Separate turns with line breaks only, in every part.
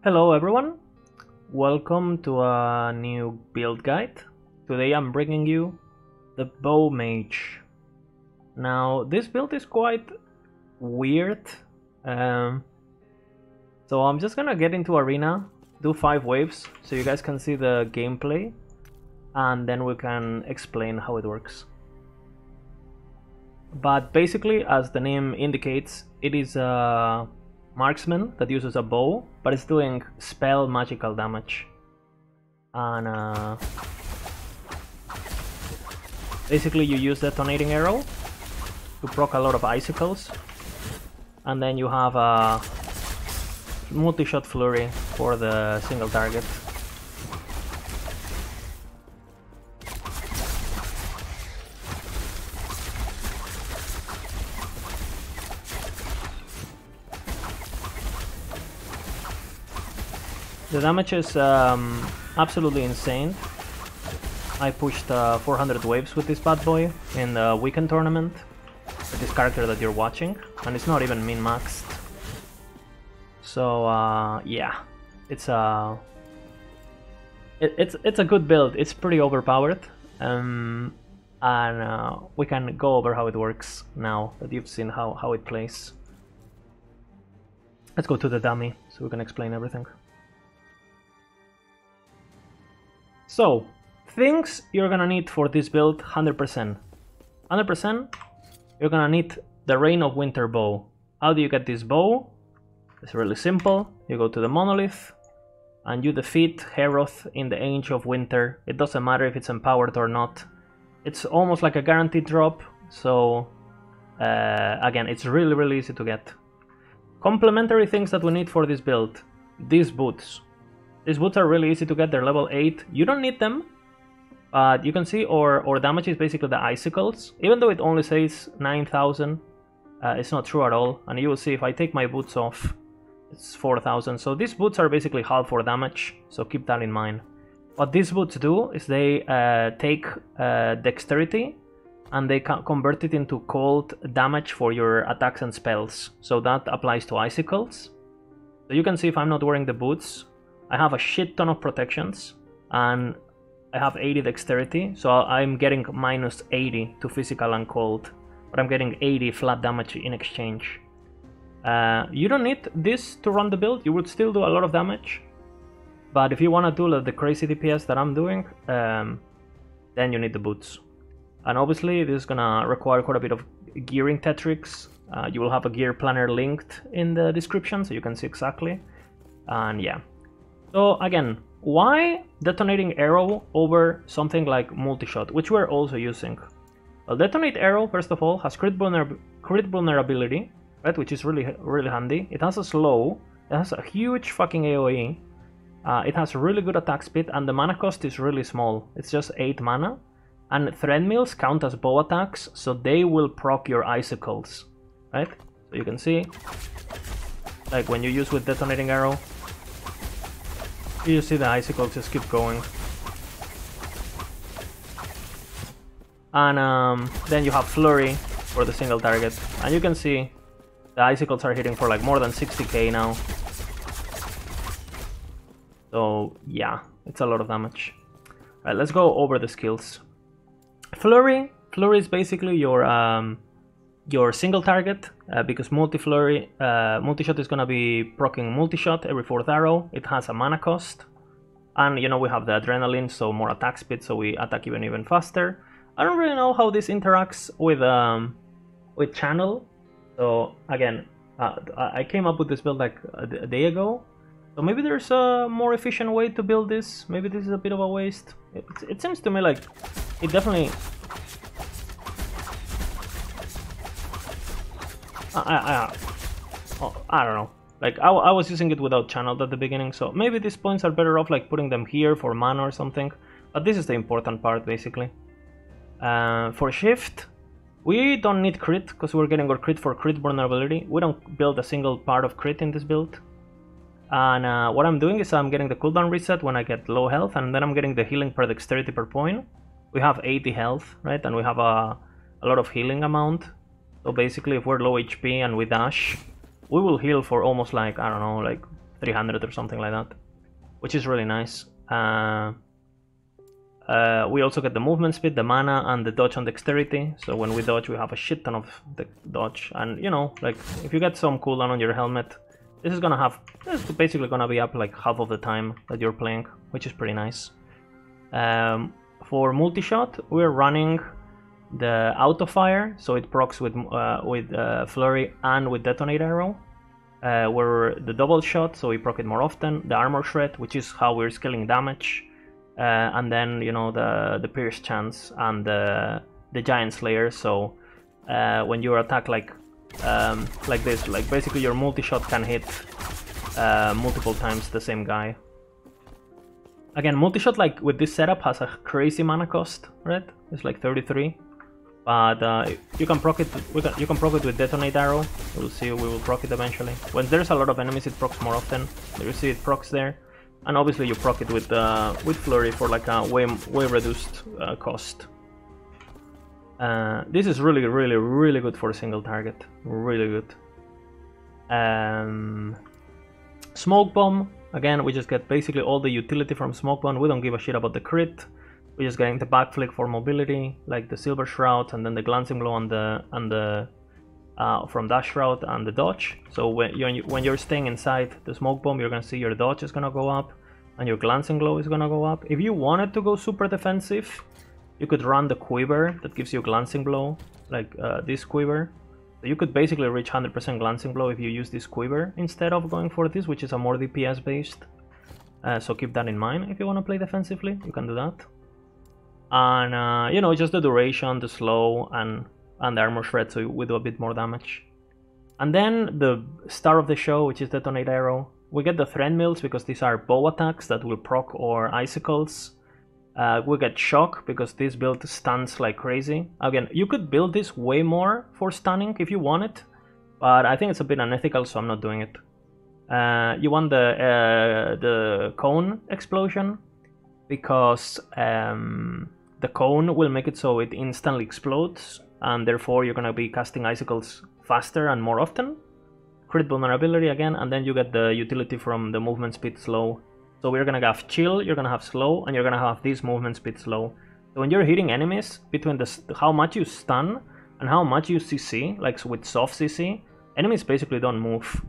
Hello everyone, welcome to a new build guide. Today I'm bringing you the BowMage. Now this build is quite weird, so I'm just gonna get into arena, do 5 waves so you guys can see the gameplay, and then we can explain how it works. But basically, as the name indicates, it is a marksman that uses a bow, but it's doing spell magical damage. And basically you use detonating arrow to proc a lot of icicles, and then you have a multi-shot flurry for the single target. The damage is absolutely insane. I pushed 400 waves with this bad boy in the weekend tournament with this character that you're watching, and it's not even min-maxed. So yeah, it's a good build. It's pretty overpowered, and we can go over how it works now that you've seen how it plays. Let's go to the dummy so we can explain everything. So, things you're gonna need for this build: 100%. 100%, you're gonna need the Reign of Winter bow. How do you get this bow? It's really simple. You go to the monolith and you defeat Heroth in the Age of Winter. It doesn't matter if it's empowered or not. It's almost like a guaranteed drop, so again, it's really easy to get. Complementary things that we need for this build: these boots. These boots are really easy to get, they're level 8. You don't need them, but you can see our damage is basically the icicles. Even though it only says 9,000, it's not true at all. And you will see if I take my boots off, it's 4,000. So these boots are basically half our damage, so keep that in mind. What these boots do is they take dexterity and they convert it into cold damage for your attacks and spells. So that applies to icicles. So you can see if I'm not wearing the boots, I have a shit ton of protections, and I have 80 dexterity, so I'm getting minus 80 to physical and cold, but I'm getting 80 flat damage in exchange. You don't need this to run the build, you would still do a lot of damage, but if you want to do the crazy DPS that I'm doing, then you need the boots. And obviously this is gonna require quite a bit of gearing tetrix. You will have a gear planner linked in the description so you can see exactly, and yeah. So again, why detonating arrow over something like multi-shot, which we're also using? Well, detonate arrow, first of all, has crit vulnerability, right, which is really handy. It has a slow, it has a huge fucking AoE, it has really good attack speed, and the mana cost is really small. It's just 8 mana, and thread mills count as bow attacks, so they will proc your icicles, right? So you can see, like when you use with detonating arrow, you see the icicles just keep going. And then you have flurry for the single target, and you can see the icicles are hitting for like more than 60k now. So yeah, it's a lot of damage. Alright, let's go over the skills. Flurry is basically your single target, because multi-shot is gonna be proccing multi-shot every 4th arrow. It has a mana cost, and you know we have the adrenaline, so more attack speed, so we attack even faster. I don't really know how this interacts with channel. So again, I came up with this build like a day ago, so maybe there's a more efficient way to build this. Maybe this is a bit of a waste. It seems to me like it definitely. I don't know. Like I was using it without channeled at the beginning, so maybe these points are better off like putting them here for mana or something. But this is the important part basically. For shift, we don't need crit because we're getting our crit for crit vulnerability. We don't build a single part of crit in this build. And what I'm doing is I'm getting the cooldown reset when I get low health, and then I'm getting the healing per dexterity per point. We have 80 health, right, and we have a lot of healing amount. So basically if we're low HP and we dash, we will heal for almost like, I don't know, like 300 or something like that, which is really nice. We also get the movement speed, the mana, and the dodge and dexterity. So when we dodge, we have a shit ton of the dodge. And you know, like if you get some cooldown on your helmet, this is basically gonna be up like half of the time that you're playing, which is pretty nice. For multi-shot, we're running the auto fire, so it procs with flurry and with detonate arrow. We're the double shot, so we proc it more often. The armor shred, which is how we're scaling damage. And then, you know, the pierce chance and the giant slayer. So when you attack like this, like basically your multi-shot can hit multiple times the same guy. Again, multi-shot like with this setup has a crazy mana cost, right? It's like 33, but you can proc it. You can proc it with detonate arrow. We'll see. We will proc it eventually. When there's a lot of enemies, it procs more often. You see it procs there. And obviously you proc it with flurry for like a way reduced cost. This is really good for a single target. Really good. Smoke bomb. Again, we just get basically all the utility from smoke bomb. We don't give a shit about the crit. We're just getting the backflip for mobility, like the silver shroud, and then the glancing blow on the from dash shroud and the dodge. So when you're staying inside the smoke bomb, you're gonna see your dodge is gonna go up and your glancing blow is gonna go up. If you wanted to go super defensive, you could run the quiver that gives you glancing blow, like this quiver. So you could basically reach 100% glancing blow if you use this quiver instead of going for this, which is a more DPS based. So keep that in mind if you want to play defensively. You can do that. And you know, just the duration, the slow, and the armor shred, so we do a bit more damage. And then the star of the show, which is detonate arrow. We get the thread mills because these are bow attacks that will proc or icicles. We get shock because this build stuns like crazy. Again, you could build this way more for stunning if you want it, but I think it's a bit unethical, so I'm not doing it. You want the cone explosion because the cone will make it so it instantly explodes, and therefore you're gonna be casting icicles faster and more often. Crit vulnerability again, and then you get the utility from the movement speed slow. So we're gonna have chill, you're gonna have slow, and you're gonna have this movement speed slow. So when you're hitting enemies, between how much you stun and how much you CC, like with soft CC, enemies basically don't move.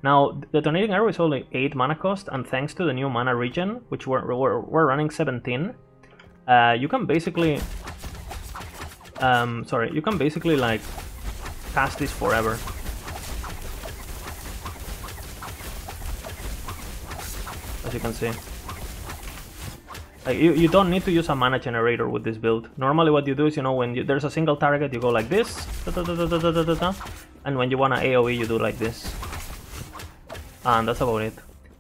Now, detonating arrow is only 8 mana cost, and thanks to the new mana regen, which we're running 17, you can basically like cast this forever. As you can see, like you don't need to use a mana generator with this build. Normally what you do is, you know, when there's a single target, you go like this, and when you want to AoE, you do like this, and that's about it.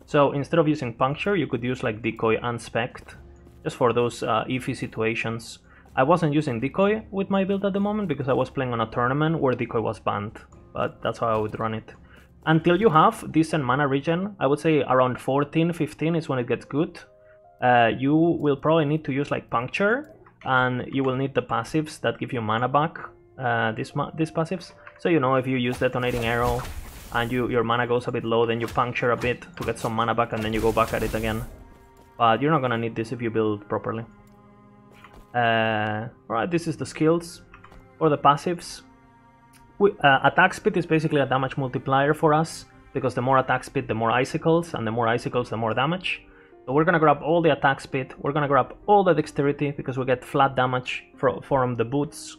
So instead of using puncture, you could use like decoy and spect, just for those iffy situations. I wasn't using decoy with my build at the moment because I was playing on a tournament where decoy was banned, but that's how I would run it. Until you have decent mana regen, I would say around 14, 15 is when it gets good. You will probably need to use like puncture, and you will need the passives that give you mana back, these passives. So, you know, if you use detonating arrow and your mana goes a bit low, then you puncture a bit to get some mana back, and then you go back at it again. But you're not gonna need this if you build properly. Alright, this is the skills or the passives. Attack speed is basically a damage multiplier for us, because the more attack speed, the more icicles, and the more icicles, the more damage. So we're gonna grab all the attack speed, we're gonna grab all the dexterity, because we get flat damage from the boots.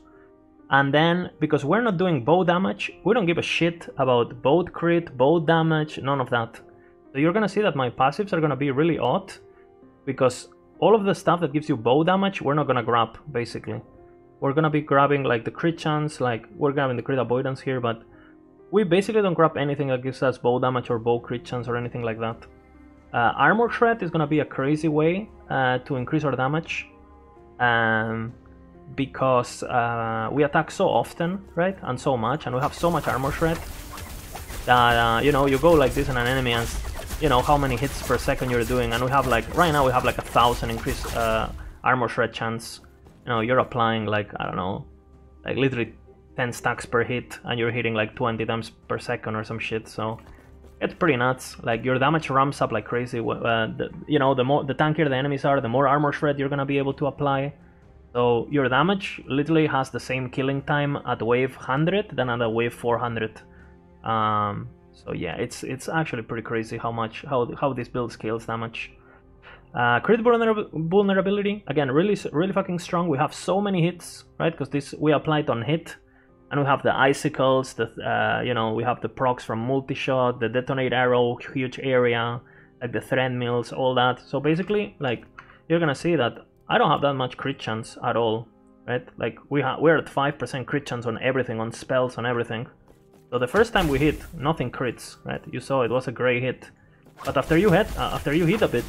And then, because we're not doing bow damage, we don't give a shit about bow crit, bow damage, none of that. So you're gonna see that my passives are gonna be really odd, because all of the stuff that gives you bow damage, we're not gonna grab, basically. We're gonna be grabbing like the crit chance, like we're grabbing the crit avoidance here, but we basically don't grab anything that gives us bow damage or bow crit chance or anything like that. Armor shred is gonna be a crazy way to increase our damage, because we attack so often, right, and so much, and we have so much armor shred that you know, you go like this on an enemy and you know how many hits per second you're doing, and we have like right now we have like 1,000 increased armor shred chance. You know, you're applying like, I don't know, like literally 10 stacks per hit, and you're hitting like 20 times per second or some shit. So It's pretty nuts. Like your damage ramps up like crazy. You know, the tankier the enemies are, the more armor shred you're gonna be able to apply. So your damage literally has the same killing time at wave 100 than at wave 400. So yeah, it's actually pretty crazy how this build scales damage. Crit vulnerability, again, really fucking strong. We have so many hits, right? Because we applied on hit. And we have the icicles, you know, we have the procs from multi-shot, the detonate arrow, huge area, like the thread mills, all that. So basically, like, you're gonna see that I don't have that much crit chance at all, right? Like, we're at 5% crit chance on everything, on spells, on everything. So the first time we hit, nothing crits, right? You saw it was a gray hit. But after you hit a bit,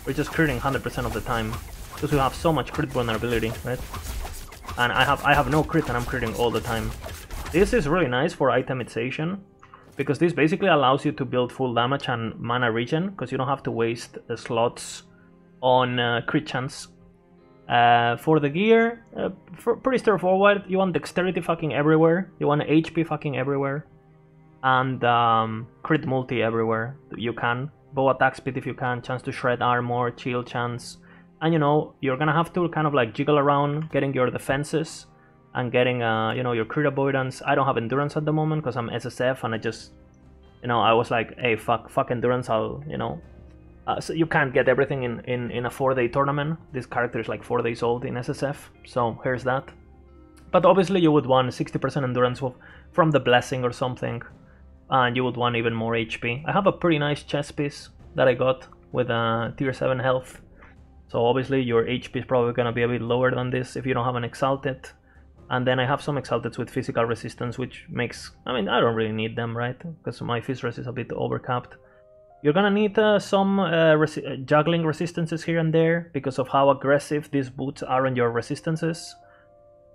we're just critting 100% of the time. Because we have so much crit vulnerability, right? And I have no crit and I'm critting all the time. This is really nice for itemization, because this basically allows you to build full damage and mana regen, because you don't have to waste the slots on crit chance. For the gear, pretty straightforward. You want dexterity fucking everywhere, you want HP fucking everywhere, and crit multi everywhere you can. Bow attack speed if you can, chance to shred armor, chill chance. And you know, you're gonna have to kind of like jiggle around getting your defenses and getting you know, your crit avoidance. I don't have endurance at the moment because I'm SSF, and I just, you know, I was like, hey, fuck endurance, I'll, you know. So you can't get everything in a 4-day tournament. This character is like 4 days old in SSF, so here's that. But obviously you would want 60% endurance from the blessing or something, and you would want even more HP. I have a pretty nice chest piece that I got with tier 7 health. So obviously your HP is probably going to be a bit lower than this if you don't have an Exalted. And then I have some Exalteds with physical resistance, which makes... I mean, I don't really need them, right? Because my Fizz Res is a bit overcapped. You're going to need some juggling resistances here and there because of how aggressive these boots are on your resistances.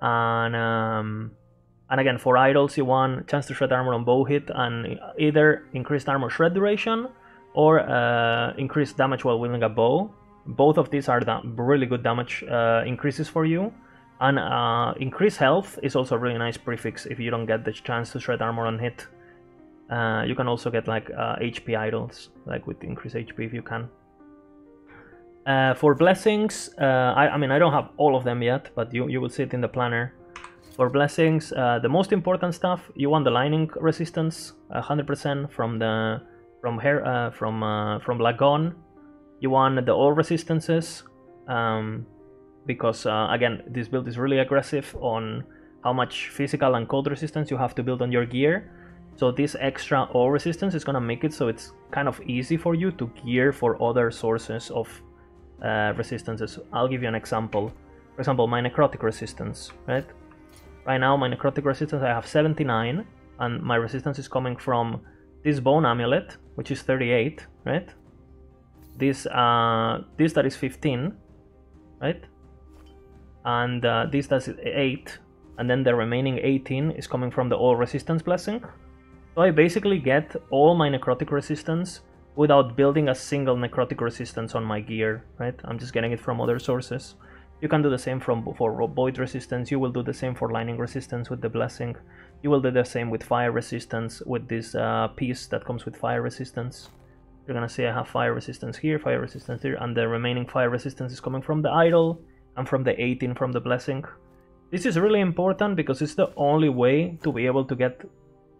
And again, for idols, you want chance to shred armor on bow hit and either increased armor shred duration or increased damage while wielding a bow. Both of these are really good damage increases for you. And increased health is also a really nice prefix if you don't get the chance to shred armor on hit. You can also get like HP idols, like with increased HP if you can. For blessings, I mean, I don't have all of them yet, but you will see it in the planner. For blessings, the most important stuff, you want the lining resistance 100% from Lagon. You want the all resistances, because again, this build is really aggressive on how much physical and cold resistance you have to build on your gear. So this extra all resistance is gonna make it so it's kind of easy for you to gear for other sources of resistances. I'll give you an example. For example, my necrotic resistance, right? Right now, my necrotic resistance, I have 79, and my resistance is coming from this bone amulet, which is 38, right? This that is 15, right? And this that is 8, and then the remaining 18 is coming from the all resistance blessing. So I basically get all my necrotic resistance without building a single necrotic resistance on my gear, right? I'm just getting it from other sources. You can do the same for void resistance. You will do the same for lightning resistance with the blessing. You will do the same with fire resistance with this piece that comes with fire resistance. You're gonna see I have fire resistance here, and the remaining fire resistance is coming from the idol and from the 18 from the blessing. This is really important because it's the only way to be able to get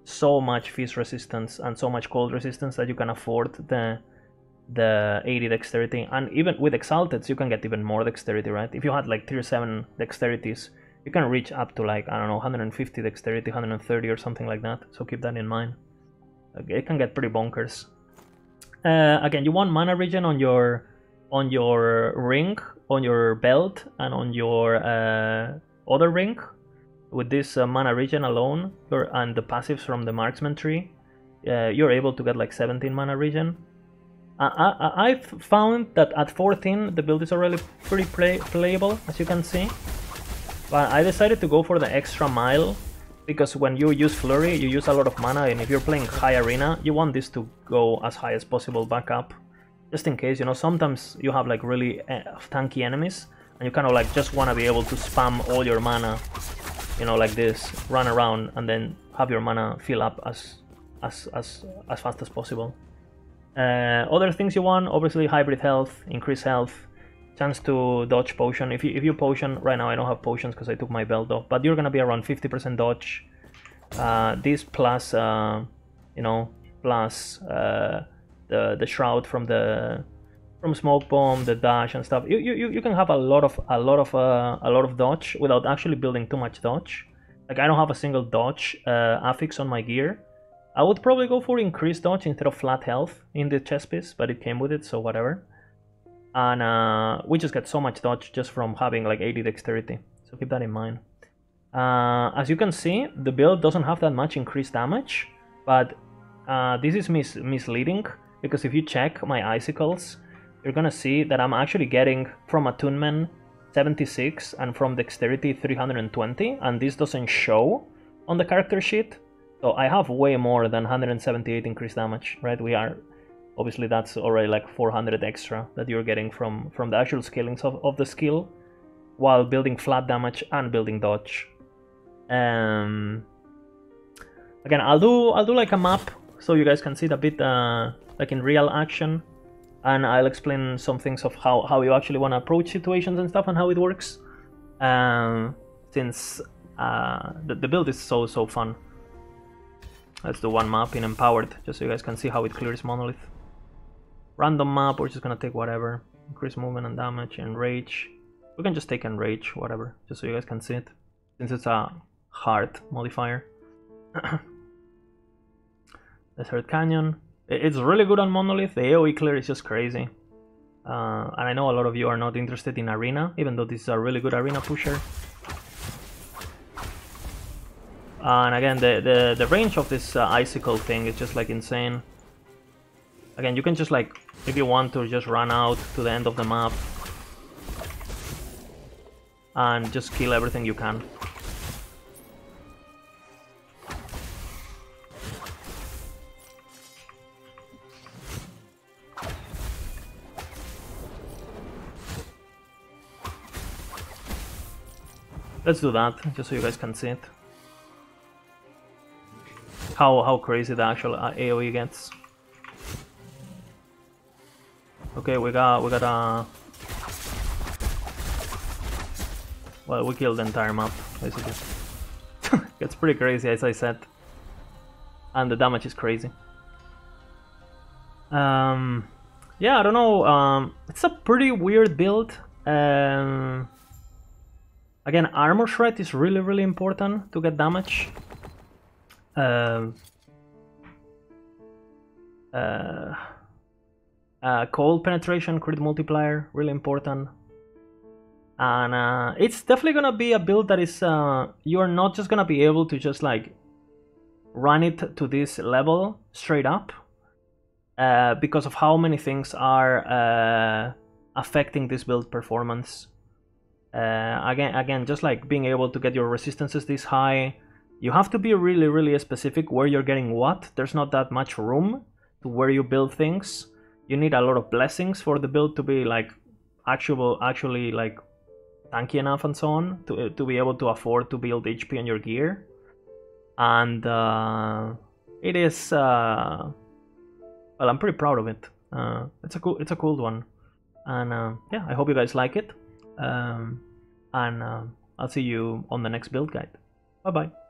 so much Fizz resistance and so much cold resistance that you can afford the 80 dexterity. And even with Exalteds, you can get even more dexterity, right? If you had like tier 7 dexterities, you can reach up to like, I don't know, 150 dexterity, 130 or something like that. So keep that in mind. It can get pretty bonkers. Again, you want mana regen on your ring, on your belt, and on your other ring. With this mana regen alone, and the passives from the marksman tree, you're able to get like 17 mana regen. I've found that at 14 the build is already pretty playable, as you can see. But I decided to go for the extra mile, because when you use Flurry, you use a lot of mana, and if you're playing high arena, you want this to go as high as possible back up. Just in case, you know, sometimes you have like really tanky enemies, and you kind of like just want to be able to spam all your mana, you know, like this, run around, and then have your mana fill up as as fast as possible. Other things you want, obviously hybrid health, increased health, chance to dodge potion. If you potion, right now I don't have potions because I took my belt off, but you're gonna be around 50% dodge. This plus, you know, plus the shroud from smoke bomb, the dash and stuff. You can have a lot of dodge without actually building too much dodge. Like I don't have a single dodge affix on my gear. I would probably go for increased dodge instead of flat health in the chest piece, but it came with it, so whatever. And we just get so much dodge just from having like 80 dexterity, so keep that in mind. As you can see, the build doesn't have that much increased damage, but this is misleading, because if you check my icicles, you're gonna see that I'm actually getting from attunement 76 and from dexterity 320, and this doesn't show on the character sheet. So I have way more than 178 increased damage, right? Obviously that's already like 400 extra that you're getting from the actual scalings of the skill, while building flat damage and building dodge. Again, I'll do like a map so you guys can see it a bit like in real action, and I'll explain some things of how you actually want to approach situations and stuff and how it works. Since the build is so fun. Let's do one map in Empowered, just so you guys can see how it clears Monolith. Random map, we're just gonna take whatever. Increase movement and damage, Enrage. We can just take Enrage, whatever, just so you guys can see it, since it's a hard modifier. Desert Canyon. It's really good on Monolith. The AoE clear is just crazy. And I know a lot of you are not interested in Arena, even though this is a really good Arena pusher. And again, the range of this icicle thing is just like insane. Again, you can just like, if you want to, just run out to the end of the map and just kill everything you can. Let's do that, just so you guys can see it. How crazy the actual AoE gets. Okay, we got a... Well, we killed the entire map, basically. It's pretty crazy, as I said. And the damage is crazy. Yeah, I don't know. It's a pretty weird build. Again, Armor Shred is really important to get damage. Cold Penetration, Crit Multiplier, really important. And it's definitely gonna be a build that is, you're not just gonna be able to just like run it to this level straight up, because of how many things are affecting this build performance. Again, just like being able to get your resistances this high, you have to be really specific where you're getting what. There's not that much room to where you build things. You need a lot of blessings for the build to be like actually like tanky enough and so on to be able to afford to build HP on your gear. And it is well, I'm pretty proud of it. It's a cool one, and yeah, I hope you guys like it. And I'll see you on the next build guide. Bye bye.